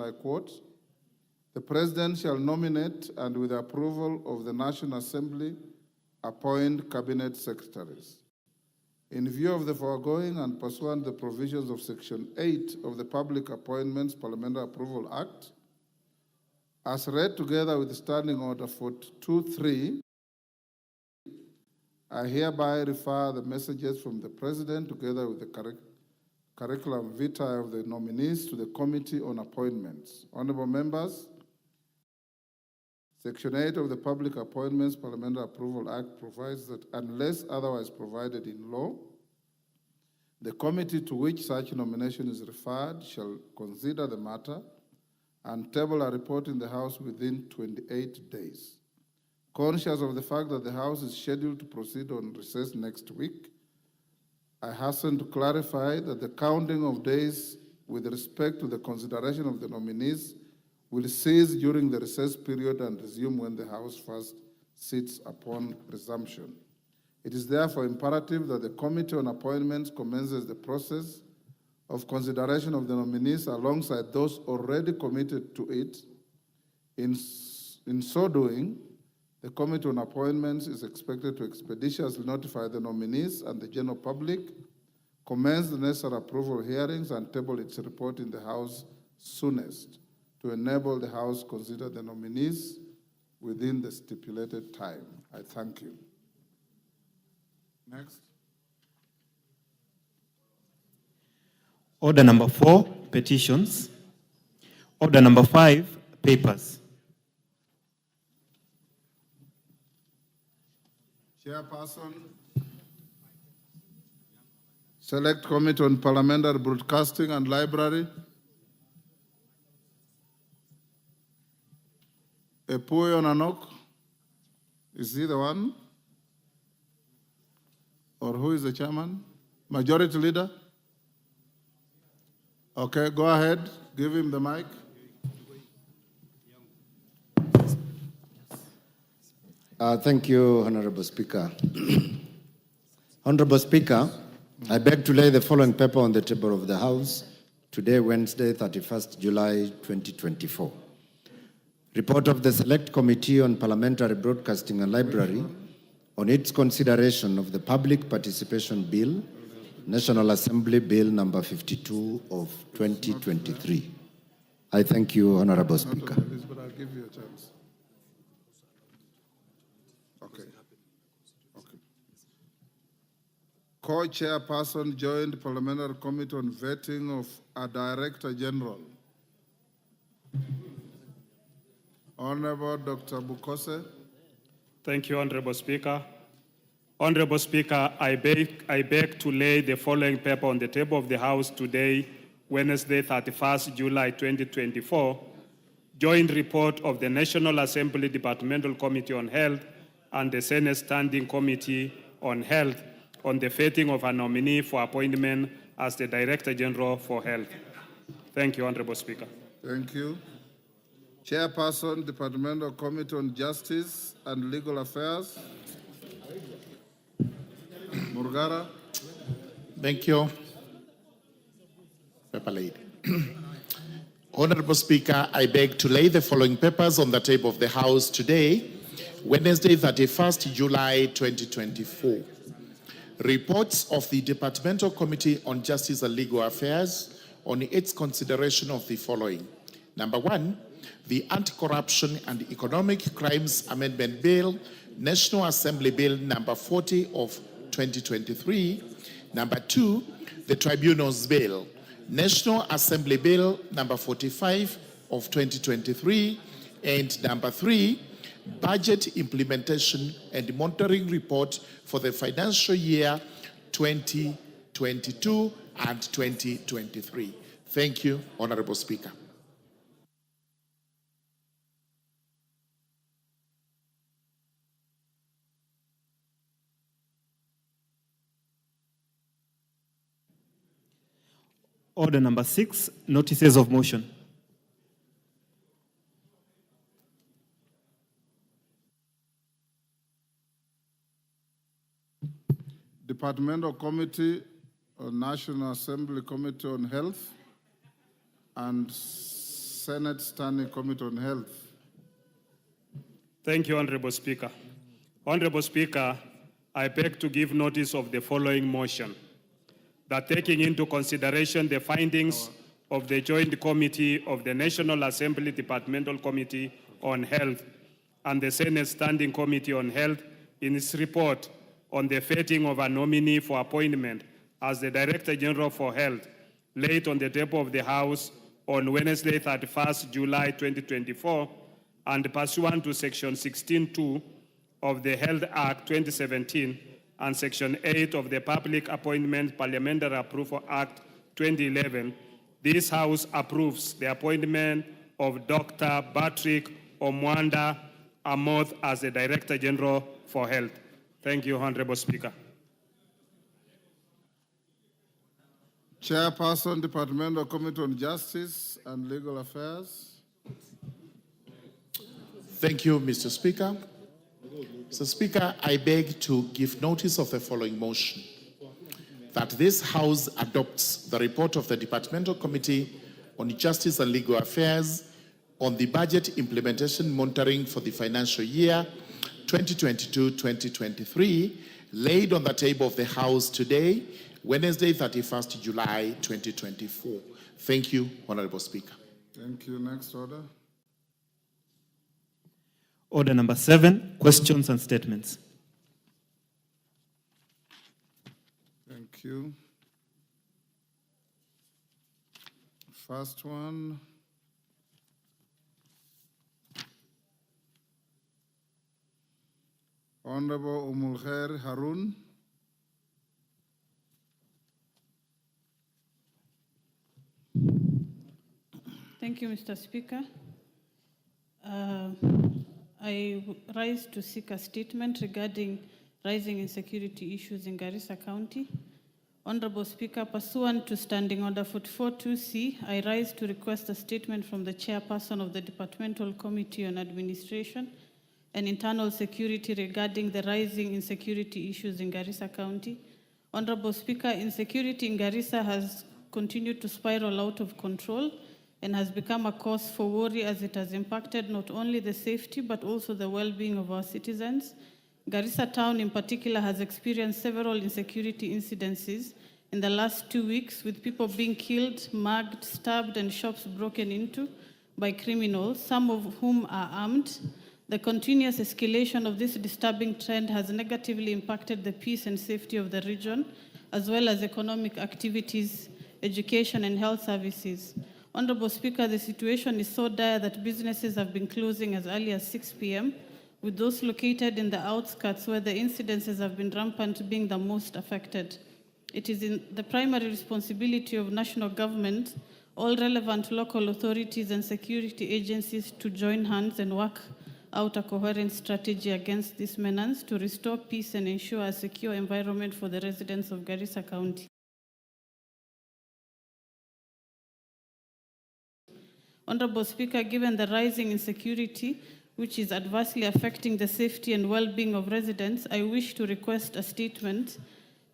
I quote, "The President shall nominate and with the approval of the National Assembly appoint cabinet secretaries. In view of the foregoing and pursuant to the provisions of Section 8 of the Public Appointments Parliamentary Approval Act, as read together with Standing Order 423, I hereby refer the messages from the President together with the curriculum vitae of the nominees to the Committee on Appointments. Honorable members, Section 8 of the Public Appointments Parliamentary Approval Act provides that unless otherwise provided in law, the committee to which such nomination is referred shall consider the matter and table a report in the House within 28 days. Conscious of the fact that the House is scheduled to proceed on recess next week, I hasten to clarify that the counting of days with respect to the consideration of the nominees will cease during the recess period and resume when the House first sits upon resumption. It is therefore imperative that the Committee on Appointments commences the process of consideration of the nominees alongside those already committed to it. In so doing, the Committee on Appointments is expected to expeditiously notify the nominees and the general public, commence the necessary approval hearings, and table its report in the House soonest to enable the House to consider the nominees within the stipulated time. I thank you. Next. Order number 4, petitions. Order number 5, papers. Chairperson, Select Committee on Parliamentary Broadcasting and Library. Epuyo Nanok, is he the one? Or who is the chairman? Majority Leader? Okay, go ahead, give him the mic. Thank you, Honorable Speaker. Honorable Speaker, I beg to lay the following paper on the table of the House today, Wednesday, 31st July 2024. Report of the Select Committee on Parliamentary Broadcasting and Library on its consideration of the Public Participation Bill, National Assembly Bill number 52 of 2023. I thank you, Honorable Speaker. But I'll give you a chance. Okay. Co-chairperson, Joint Parliamentary Committee on Vetting of a Director General. Honorable Dr. Bukose. Thank you, Honorable Speaker. Honorable Speaker, I beg to lay the following paper on the table of the House today, Wednesday, 31st July 2024, joint report of the National Assembly Departmental Committee on Health and the Senate Standing Committee on Health on the vetting of a nominee for appointment as the Director General for Health. Thank you, Honorable Speaker. Thank you. Chairperson, Departmental Committee on Justice and Legal Affairs. Murgara. Thank you. Paper laid. Honorable Speaker, I beg to lay the following papers on the table of the House today, Wednesday, 31st July 2024. Reports of the Departmental Committee on Justice and Legal Affairs on its consideration of the following. Number 1, the Anti-Corruption and Economic Crimes Amendment Bill, National Assembly Bill number 40 of 2023. Number 2, the Tribunals Bill, National Assembly Bill number 45 of 2023. And number 3, Budget Implementation and Monitoring Report for the financial year 2022 and 2023. Thank you, Honorable Speaker. Order number 6, notices of motion. Departmental Committee on National Assembly Committee on Health and Senate Standing Committee on Health. Thank you, Honorable Speaker. Honorable Speaker, I beg to give notice of the following motion: that taking into consideration the findings of the Joint Committee of the National Assembly Departmental Committee on Health and the Senate Standing Committee on Health in its report on the vetting of a nominee for appointment as the Director General for Health, laid on the table of the House on Wednesday, 31st July 2024, and pursuant to Section 16(2) of the Health Act 2017 and Section 8 of the Public Appointment Parliamentary Approval Act 2011, this House approves the appointment of Dr. Patrick Omwanda Amoth as the Director General for Health. Thank you, Honorable Speaker. Chairperson, Departmental Committee on Justice and Legal Affairs. Thank you, Mr. Speaker. Mr. Speaker, I beg to give notice of the following motion: that this House adopts the report of the Departmental Committee on Justice and Legal Affairs on the budget implementation monitoring for the financial year 2022-2023, laid on the table of the House today, Wednesday, 31st July 2024. Thank you, Honorable Speaker. Thank you. Next order. Order number 7, questions and statements. Thank you. First one. Honorable Umulkhair Harun. Thank you, Mr. Speaker. I rise to seek a statement regarding rising insecurity issues in Garissa County. Honorable Speaker, pursuant to Standing Order 44.2c, I rise to request a statement from the Chairperson of the Departmental Committee on Administration and Internal Security regarding the rising insecurity issues in Garissa County. Honorable Speaker, insecurity in Garissa has continued to spiral out of control and has become a cause for worry as it has impacted not only the safety but also the well-being of our citizens. Garissa town in particular has experienced several insecurity incidences in the last 2 weeks, with people being killed, mugged, stabbed, and shops broken into by criminals, some of whom are armed. The continuous escalation of this disturbing trend has negatively impacted the peace and safety of the region, as well as economic activities, education, and health services. Honorable Speaker, the situation is so dire that businesses have been closing as early as 6 p.m., with those located in the outskirts where the incidences have been rampant being the most affected. It is in the primary responsibility of national government, all relevant local authorities and security agencies to join hands and work out a coherent strategy against this menace to restore peace and ensure a secure environment for the residents of Garissa County. Honorable Speaker, given the rising insecurity, which is adversely affecting the safety and well-being of residents, I wish to request a statement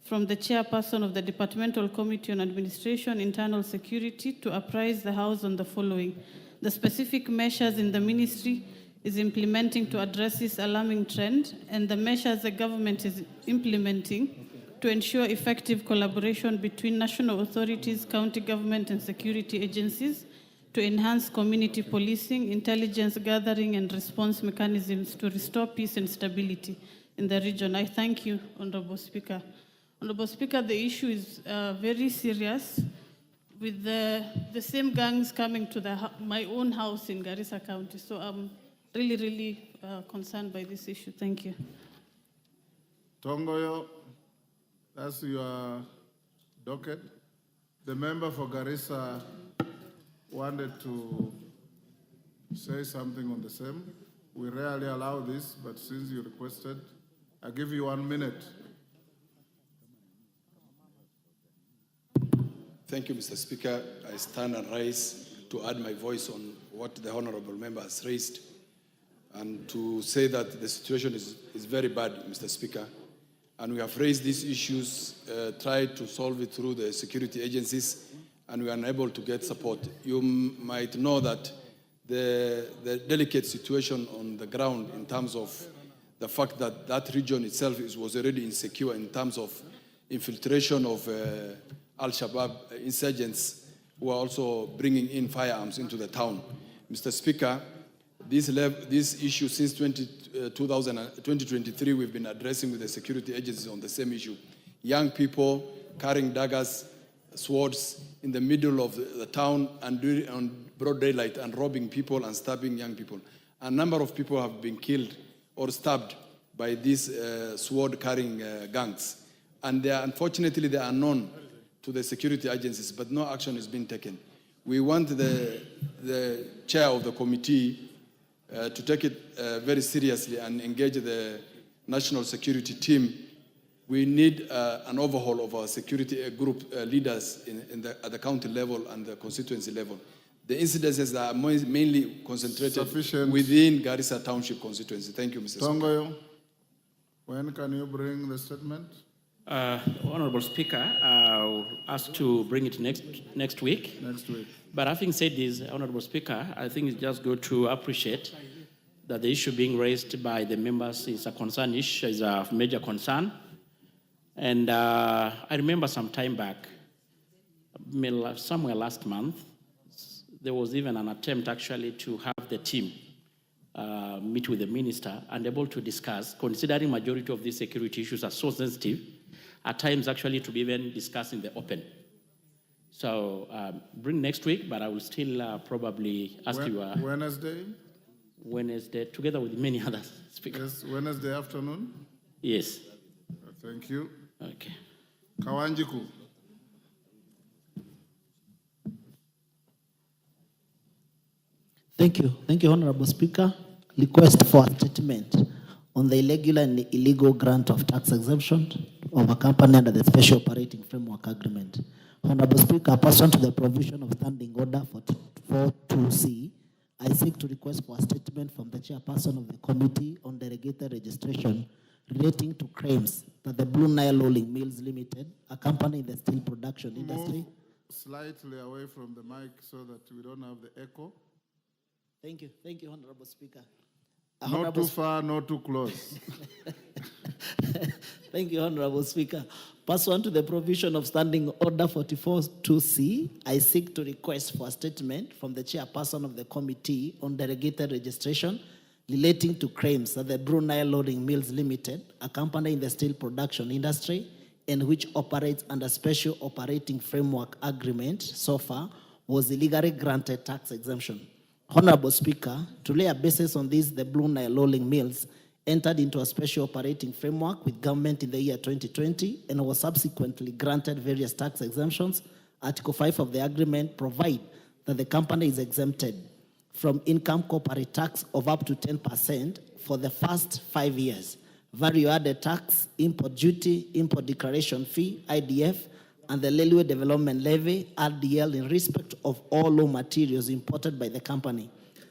from the Chairperson of the Departmental Committee on Administration, Internal Security, to apprise the House on the following: the specific measures in the ministry is implementing to address this alarming trend, and the measures the government is implementing to ensure effective collaboration between national authorities, county government, and security agencies to enhance community policing, intelligence gathering, and response mechanisms to restore peace and stability in the region. I thank you, Honorable Speaker. Honorable Speaker, the issue is very serious, with the same gangs coming to my own house in Garissa County. So I'm really concerned by this issue. Thank you. Tongoyo, that's your docket. The member for Garissa wanted to say something on the same. We rarely allow this, but since you requested, I give you 1 minute. Thank you, Mr. Speaker. I stand and rise to add my voice on what the honorable member has raised and to say that the situation is very bad, Mr. Speaker. And we have raised these issues, tried to solve it through the security agencies, and we are unable to get support. You might know that the delicate situation on the ground in terms of the fact that that region itself was already insecure in terms of infiltration of Al-Shabaab insurgents who are also bringing in firearms into the town. Mr. Speaker, this issue since 2023 we've been addressing with the security agencies on the same issue. Young people carrying daggers, swords in the middle of the town and on broad daylight and robbing people and stabbing young people. A number of people have been killed or stabbed by these sword-carrying gangs. And unfortunately, they are known to the security agencies, but no action is being taken. We want the chair of the committee to take it very seriously and engage the national security team. We need an overhaul of our security group leaders at the county level and the constituency level. The incidences are mainly concentrated within Garissa Township constituency. Thank you, Mr. Speaker. Tongoyo, when can you bring the statement? Honorable Speaker, I'll ask to bring it next week. Next week. But having said this, Honorable Speaker, I think it's just good to appreciate that the issue being raised by the members is a concern issue, is a major concern. And I remember some time back, somewhere last month, there was even an attempt actually to have the team meet with the minister and able to discuss, considering majority of these security issues are so sensitive, at times actually to be even discussed in the open. So bring next week, but I will still probably ask you. Wednesday? Wednesday, together with many others. Yes, Wednesday afternoon? Yes. Thank you. Okay. Kawanjiku. Thank you. Thank you, Honorable Speaker. Request for a statement on the irregular and illegal grant of tax exemption of a company under the Special Operating Framework Agreement. Honorable Speaker, pursuant to the provision of Standing Order 42C, I seek to request for a statement from the chairperson of the Committee on Delegated Registration relating to claims that the Blue Nile Rolling Mills Limited, a company in the steel production industry. Move slightly away from the mic so that we don't have the echo. Thank you, Honorable Speaker. Not too far, not too close. Thank you, Honorable Speaker. Pursuant to the provision of Standing Order 44.2c, I seek to request for a statement from the chairperson of the Committee on Delegated Registration relating to claims that the Brunei Loading Mills Limited, a company in the steel production industry and which operates under Special Operating Framework Agreement, so far, was illegally granted tax exemption. Honorable Speaker, to lay a basis on this, the Blue Nile Rolling Mills entered into a special operating framework with government in the year 2020 and was subsequently granted various tax exemptions. Article 5 of the agreement provides that the company is exempted from income corporate tax of up to 10% for the first 5 years, value-added tax, import duty, import declaration fee, IDF, and the Railway Development Levy, RDL, in respect of all raw materials imported by the company.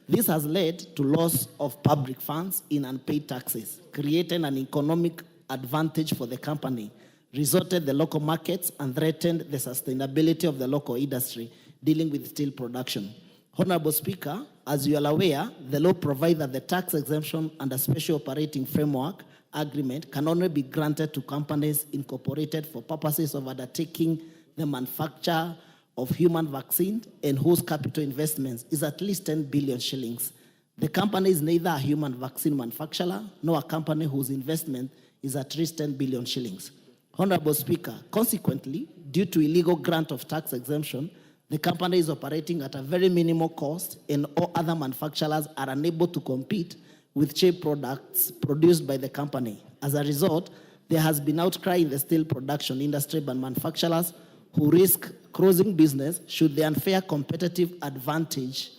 This has led to loss of public funds in unpaid taxes, creating an economic advantage for the company, resorted the local markets, and threatened the sustainability of the local industry dealing with steel production. Honorable Speaker, as you are aware, the law provides that the tax exemption under Special Operating Framework Agreement can only be granted to companies incorporated for purposes of undertaking the manufacture of human vaccines and whose capital investments is at least 10 billion shillings. The company is neither a human vaccine manufacturer nor a company whose investment is at least 10 billion shillings. Honorable Speaker, consequently, due to illegal grant of tax exemption, the company is operating at a very minimal cost and all other manufacturers are unable to compete with cheap products produced by the company. As a result, there has been outcry in the steel production industry by manufacturers who risk closing business should the unfair competitive advantage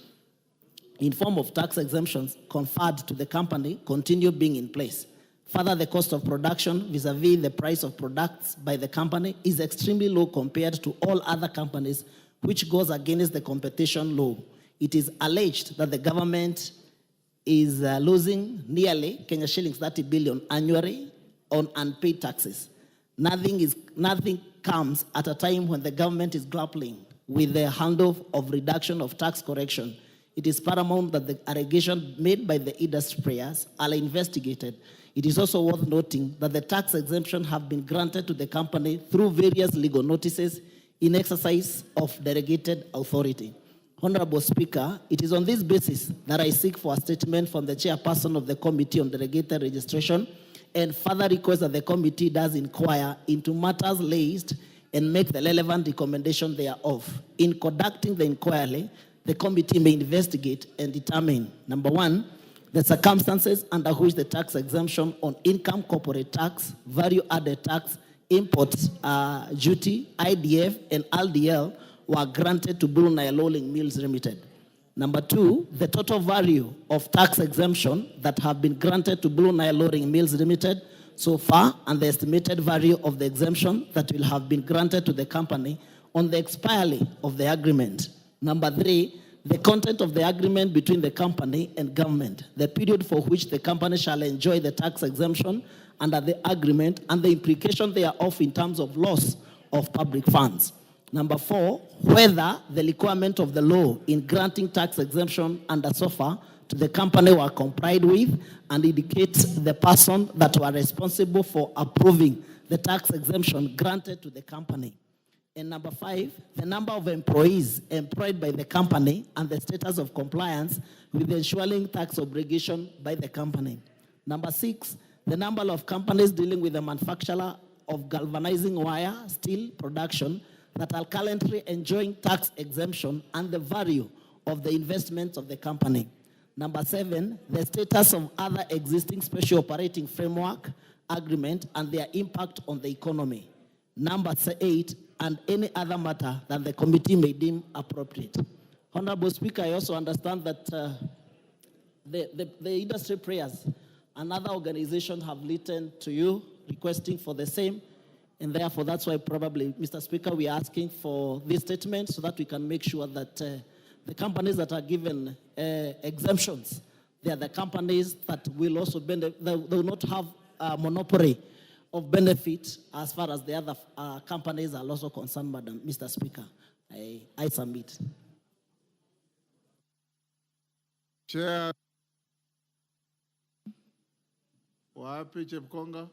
in form of tax exemptions conferred to the company continue being in place. Further, the cost of production vis-a-vis the price of products by the company is extremely low compared to all other companies, which goes against the competition law. It is alleged that the government is losing nearly Kenya shillings 30 billion annually on unpaid taxes. Nothing comes at a time when the government is grappling with the handoff of reduction of tax correction It is paramount that the allegations made by the industry players are investigated. It is also worth noting that the tax exemption have been granted to the company through various legal notices in exercise of delegated authority. Honorable Speaker, it is on this basis that I seek for a statement from the chairperson of the Committee on Delegated Registration and further request that the committee does inquire into matters raised and make the relevant recommendation thereof. In conducting the inquiry, the committee may investigate and determine, number one, the circumstances under which the tax exemption on income corporate tax, value-added tax, imports, duty, IDF, and LDL were granted to Brunei Rolling Mills Limited. Number two, the total value of tax exemption that have been granted to Brunei Rolling Mills Limited so far, and the estimated value of the exemption that will have been granted to the company on the expiry of the agreement. Number three, the content of the agreement between the company and government, the period for which the company shall enjoy the tax exemption under the agreement, and the implication thereof in terms of loss of public funds. Number four, whether the requirement of the law in granting tax exemption under SOFA to the company were complied with, and indicates the person that were responsible for approving the tax exemption granted to the company. And number five, the number of employees employed by the company and the status of compliance with the ensuring tax obligation by the company. Number six, the number of companies dealing with the manufacturer of galvanizing wire, steel production that are currently enjoying tax exemption and the value of the investments of the company. Number seven, the status of other existing special operating framework agreement and their impact on the economy. Number eight, and any other matter that the committee may deem appropriate. Honorable Speaker, I also understand that the industry players and other organizations have written to you requesting for the same, and therefore that's why probably, Mr. Speaker, we are asking for this statement so that we can make sure that the companies that are given exemptions, they are the companies that will also benefit, they will not have a monopoly of benefit as far as the other companies are also concerned, Madam Mr. Speaker. I submit. Chair. Wapi Chepkonga?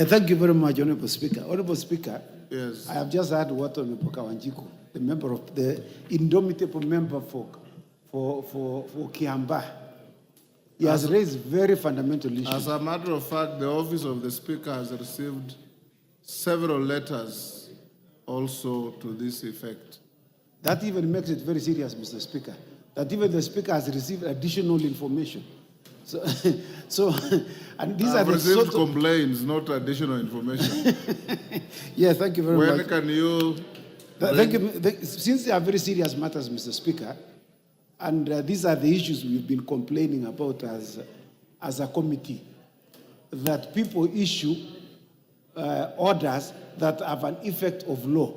Thank you very much, Honorable Speaker. Honorable Speaker, Yes. I have just heard what Honorable Kawanjiku, the member of the indomitable member for Kiamba. He has raised very fundamental issues. As a matter of fact, the office of the Speaker has received several letters also to this effect. That even makes it very serious, Mr. Speaker, that even the Speaker has received additional information. So, and these I've are the received complaints, not additional information. Yeah, thank you very much. When can you... Thank you. Since they are very serious matters, Mr. Speaker, and these are the issues we've been complaining about as a committee, that people issue orders that have an effect of law,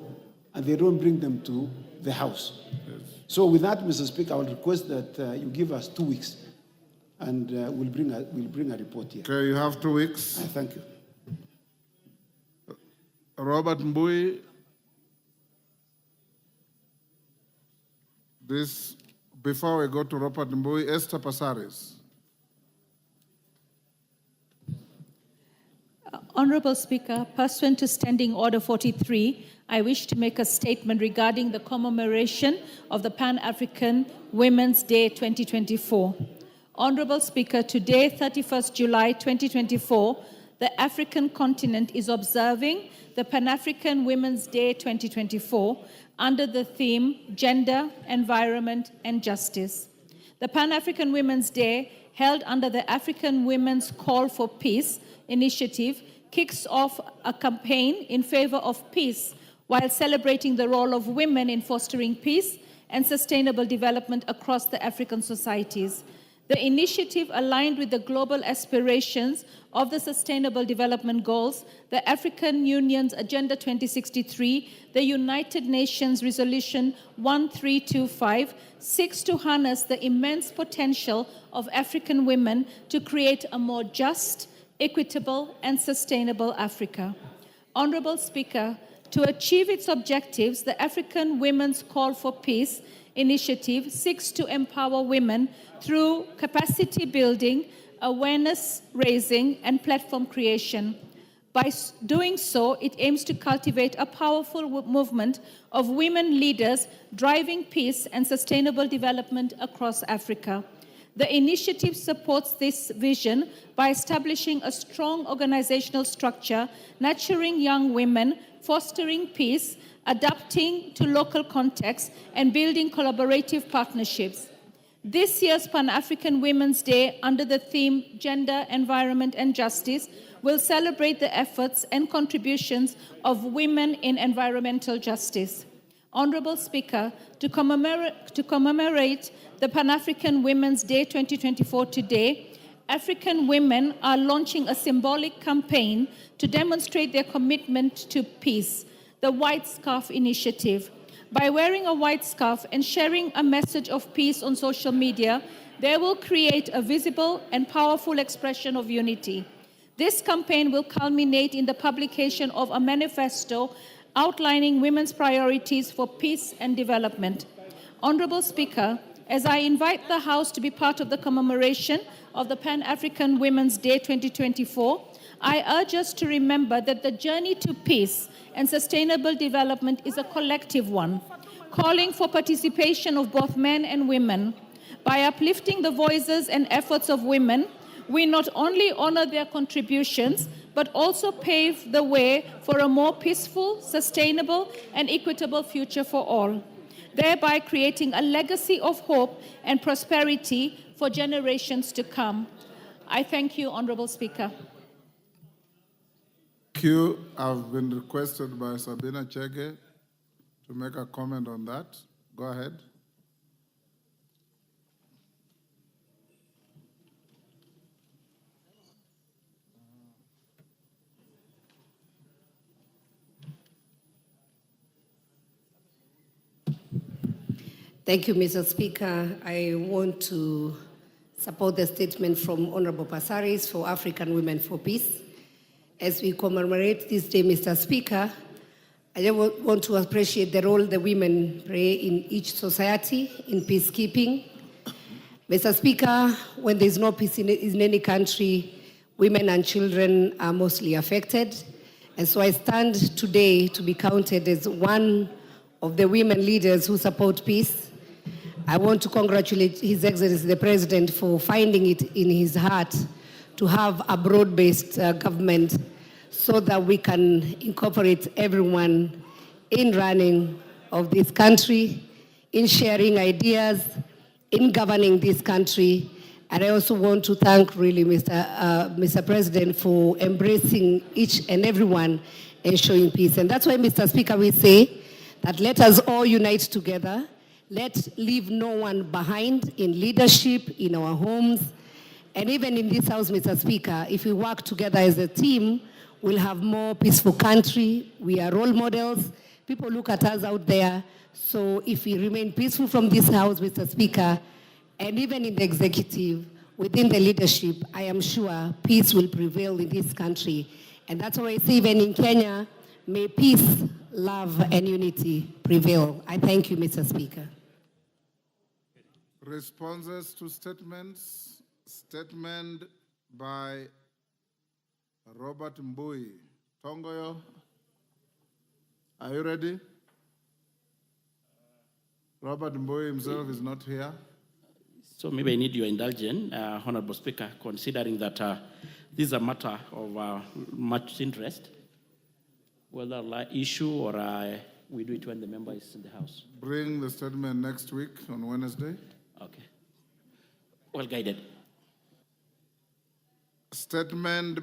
and they don't bring them to the House. Yes. So with that, Mr. Speaker, I will request that you give us 2 weeks, and we'll bring a report here. Okay, you have 2 weeks. Thank you. Robert Mbui, before we go to Robert Mbui, Esther Passaris. Honorable Speaker, pursuant to Standing Order 43, I wish to make a statement regarding the commemoration of the Pan-African Women's Day 2024. Honorable Speaker, today, 31st July 2024, the African continent is observing the Pan-African Women's Day 2024 under the theme Gender, Environment, and Justice. The Pan-African Women's Day, held under the African Women's Call for Peace initiative, kicks off a campaign in favor of peace while celebrating the role of women in fostering peace and sustainable development across the African societies. The initiative aligned with the global aspirations of the Sustainable Development Goals, the African Union's Agenda 2063, the United Nations Resolution 1325, seeks to harness the immense potential of African women to create a more just, equitable, and sustainable Africa. Honorable Speaker, to achieve its objectives, the African Women's Call for Peace initiative seeks to empower women through capacity building, awareness raising, and platform creation. By doing so, it aims to cultivate a powerful movement of women leaders driving peace and sustainable development across Africa. The initiative supports this vision by establishing a strong organizational structure, nurturing young women, fostering peace, adapting to local contexts, and building collaborative partnerships. This year's Pan-African Women's Day, under the theme Gender, Environment and Justice, will celebrate the efforts and contributions of women in environmental justice. Honorable Speaker, to commemorate the Pan-African Women's Day 2024 today, African women are launching a symbolic campaign to demonstrate their commitment to peace, the White Scarf Initiative. By wearing a white scarf and sharing a message of peace on social media, they will create a visible and powerful expression of unity. This campaign will culminate in the publication of a manifesto outlining women's priorities for peace and development. Honorable Speaker, as I invite the House to be part of the commemoration of the Pan-African Women's Day 2024, I urge us to remember that the journey to peace and sustainable development is a collective one, calling for participation of both men and women. By uplifting the voices and efforts of women, we not only honor their contributions, but also pave the way for a more peaceful, sustainable, and equitable future for all, thereby creating a legacy of hope and prosperity for generations to come. I thank you, Honorable Speaker. Thank you. I've been requested by Sabina Chege to make a comment on that. Go ahead. Thank you, Mr. Speaker. I want to support the statement from Honorable Passaris for African Women for Peace. As we commemorate this day, Mr. Speaker, I want to appreciate the role the women play in each society in peacekeeping. Mr. Speaker, when there's no peace in any country, women and children are mostly affected. And so I stand today to be counted as one of the women leaders who support peace. I want to congratulate His Excellency the President for finding it in his heart to have a broad-based government so that we can incorporate everyone in running of this country, in sharing ideas, in governing this country. And I also want to thank really Mr. President for embracing each and everyone and showing peace. And that's why, Mr. Speaker, we say that let us all unite together. Let's leave no one behind in leadership, in our homes, and even in this house, Mr. Speaker. If we work together as a team, we'll have more peaceful country. We are role models. People look at us out there. So if we remain peaceful from this house, Mr. Speaker, and even in the executive, within the leadership, I am sure peace will prevail in this country. And that's why I say even in Kenya, may peace, love, and unity prevail. I thank you, Mr. Speaker. Responses to statements. Statement by Robert Mbui. Tongoyo, are you ready? Robert Mbui himself is not here. So maybe I need your indulgence, Honorable Speaker, considering that this is a matter of much interest, whether an issue or we do it when the member is in the House. Bring the statement next week on Wednesday. Okay. Well guided. Statement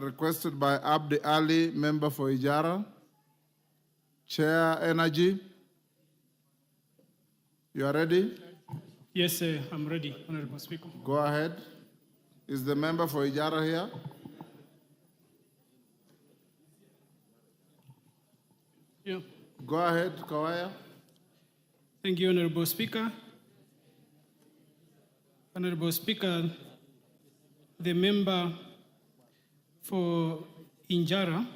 requested by Abdi Ali, member for Ijara. Chair Energy. You are ready? Yes, sir, I'm ready, Honorable Speaker. Go ahead. Is the member for Ijara here? Yeah. Go ahead, Kawaya. Thank you, Honorable Speaker. Honorable Speaker, the member for Injara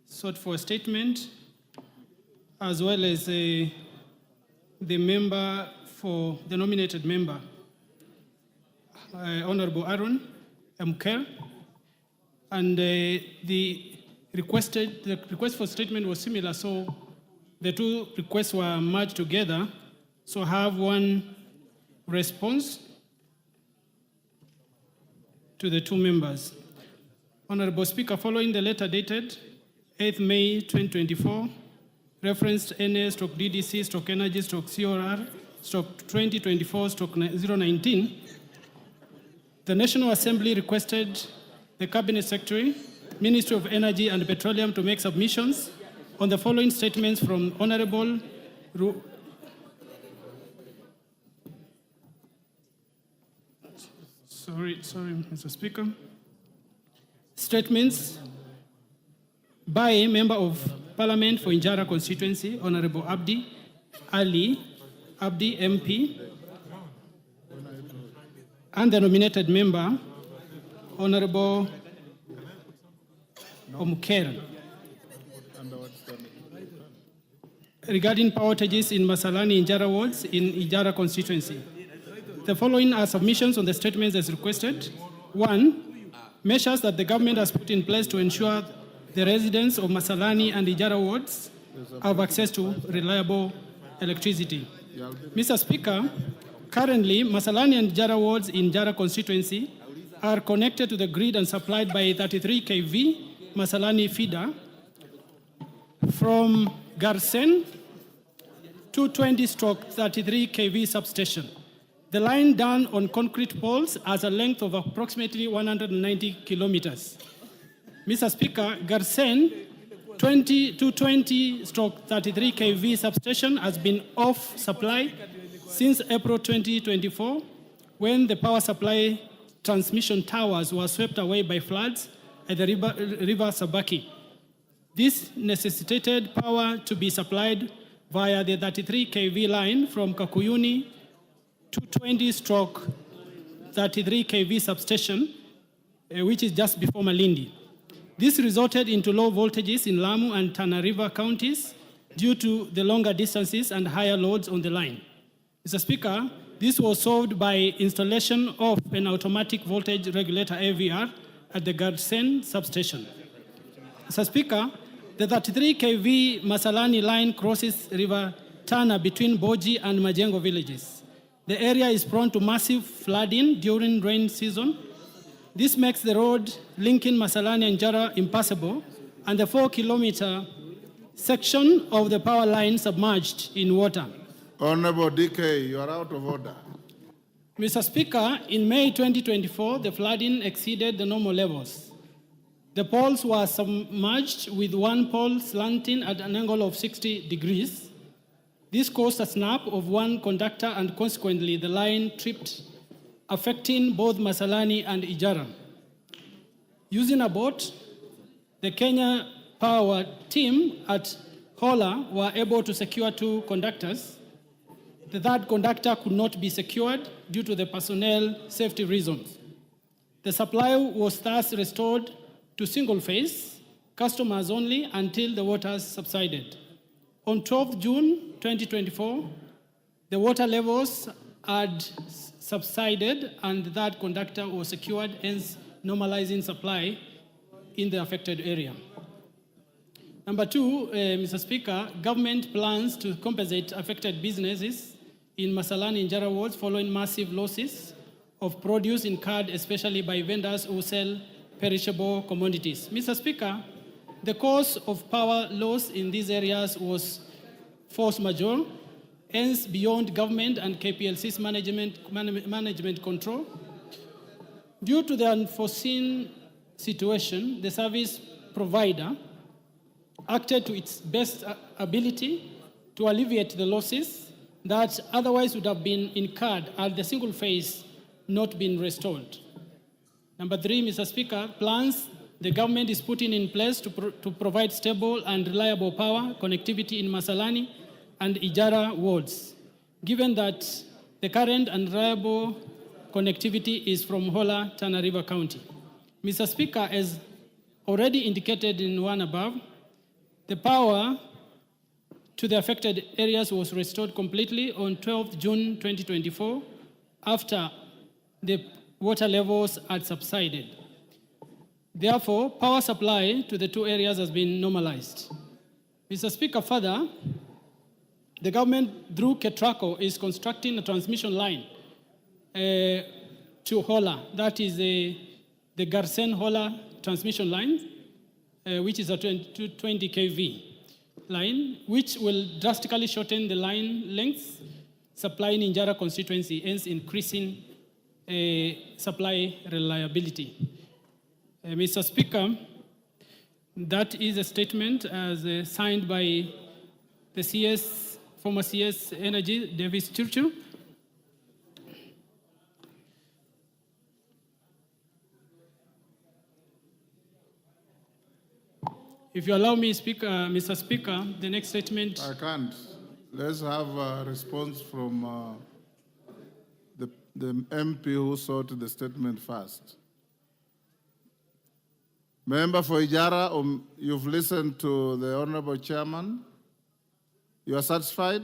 sought for a statement as well as the member for the nominated member, Honorable Aaron Mker, and the request for statement was similar, so the two requests were merged together. So I have one response to the two members. Honorable Speaker, following the letter dated 8th May 2024, referenced NA/DDC/Energy/COR/2024/019, the National Assembly requested the Cabinet Secretary, Ministry of Energy and Petroleum to make submissions on the following statements from Honorable Sorry, Mr. Speaker. Statements by a Member of Parliament for Injara constituency, Honorable Abdi Ali Abdi MP, and the nominated member, Honorable Omker, regarding power outages in Masalani Injara wards in Injara constituency. The following are submissions on the statements as requested. 1. Measures that the government has put in place to ensure the residents of Masalani and Ijara wards have access to reliable electricity. Mr. Speaker, currently Masalani and Ijara wards in Ijara constituency are connected to the grid and supplied by a 33 kV Masalani feeder from Garsen 220/33 kV substation. The line done on concrete poles has a length of approximately 190 kilometers. Mr. Speaker, Garsen 220/33 kV substation has been off supply since April 2024, when the power supply transmission towers were swept away by floods at the river Sabaki. This necessitated power to be supplied via the 33 kV line from Kakuyuni 220/33 kV substation, which is just before Malindi. This resulted into low voltages in Lamu and Tana River counties due to the longer distances and higher loads on the line. Mr. Speaker, this was solved by installation of an automatic voltage regulator AVR at the Garsen substation. Mr. Speaker, the 33 kV Masalani line crosses River Tana between Boji and Majengo villages. The area is prone to massive flooding during rain season. This makes the road linking Masalani and Jara impassable, and the 4-kilometer section of the power line submerged in water. Honorable DK, you are out of order. Mr. Speaker, in May 2024, the flooding exceeded the normal levels. The poles were submerged, with one pole slanting at an angle of 60 degrees. This caused a snap of one conductor, and consequently the line tripped, affecting both Masalani and Ijara. Using a boat, the Kenya Power team at Hola were able to secure 2 conductors. The third conductor could not be secured due to the personnel safety reasons. The supply was thus restored to single phase, customers only, until the waters subsided. On 12th June 2024, the water levels had subsided and the third conductor was secured, hence normalizing supply in the affected area. Number 2, Mr. Speaker, government plans to compensate affected businesses in Masalani and Jara wards following massive losses of produce incurred, especially by vendors who sell perishable commodities. Mr. Speaker, the cause of power loss in these areas was force majeure, hence beyond government and KPLC's management control. Due to the unforeseen situation, the service provider acted to its best ability to alleviate the losses that otherwise would have been incurred had the single phase not been restored. Number 3, Mr. Speaker, plans the government is putting in place to provide stable and reliable power connectivity in Masalani and Ijara wards, given that the current and reliable connectivity is from Hola, Tana River County. Mr. Speaker, as already indicated in one above, the power to the affected areas was restored completely on 12th June 2024 after the water levels had subsided. Therefore, power supply to the two areas has been normalized. Mr. Speaker, further, the government through Ketraco is constructing a transmission line to Hola, that is the Garsen-Hola transmission line, which is a 20 kV line, which will drastically shorten the line lengths, supplying Injara constituency, hence increasing supply reliability. Mr. Speaker, that is a statement as signed by the CS, former CS Energy, Davis Churchill. If you allow me, Mr. Speaker, the next statement. I can't. Let's have a response from the MP who sought the statement first. Member for Ijara, you've listened to the Honorable Chairman. You are satisfied?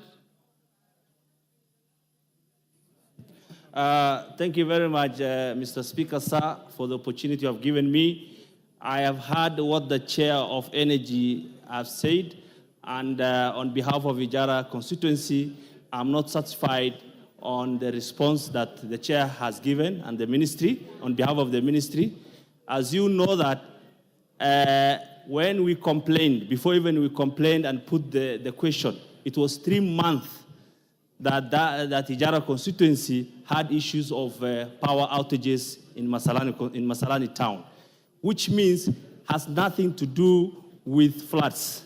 Thank you very much, Mr. Speaker, sir, for the opportunity you have given me. I have heard what the Chair of Energy has said, and on behalf of Ijara constituency, I'm not satisfied on the response that the Chair has given and the ministry, on behalf of the ministry. As you know that when we complained, before even we complained and put the question, it was 3 months that Ijara constituency had issues of power outages in Masalani town, which means has nothing to do with floods.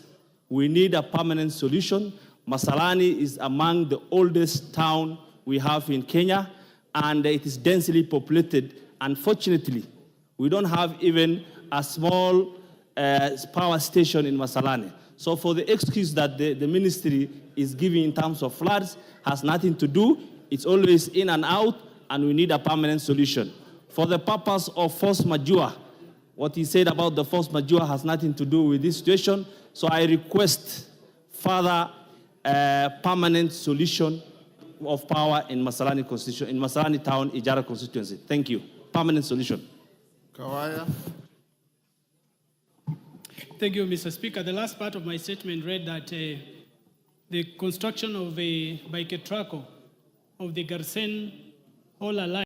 We need a permanent solution. Masalani is among the oldest town we have in Kenya, and it is densely populated. Unfortunately, we don't have even a small power station in Masalani. So for the excuse that the ministry is giving in terms of floods has nothing to do. It's always in and out, and we need a permanent solution. For the purpose of force majeure, what he said about the force majeure has nothing to do with this situation. So I request further permanent solution of power in Masalani constitution, in Masalani town, Ijara constituency. Thank you. Permanent solution. Kawaya. Thank you, Mr. Speaker. The last part of my statement read that the construction of by Ketraco of the Garsen-Hola line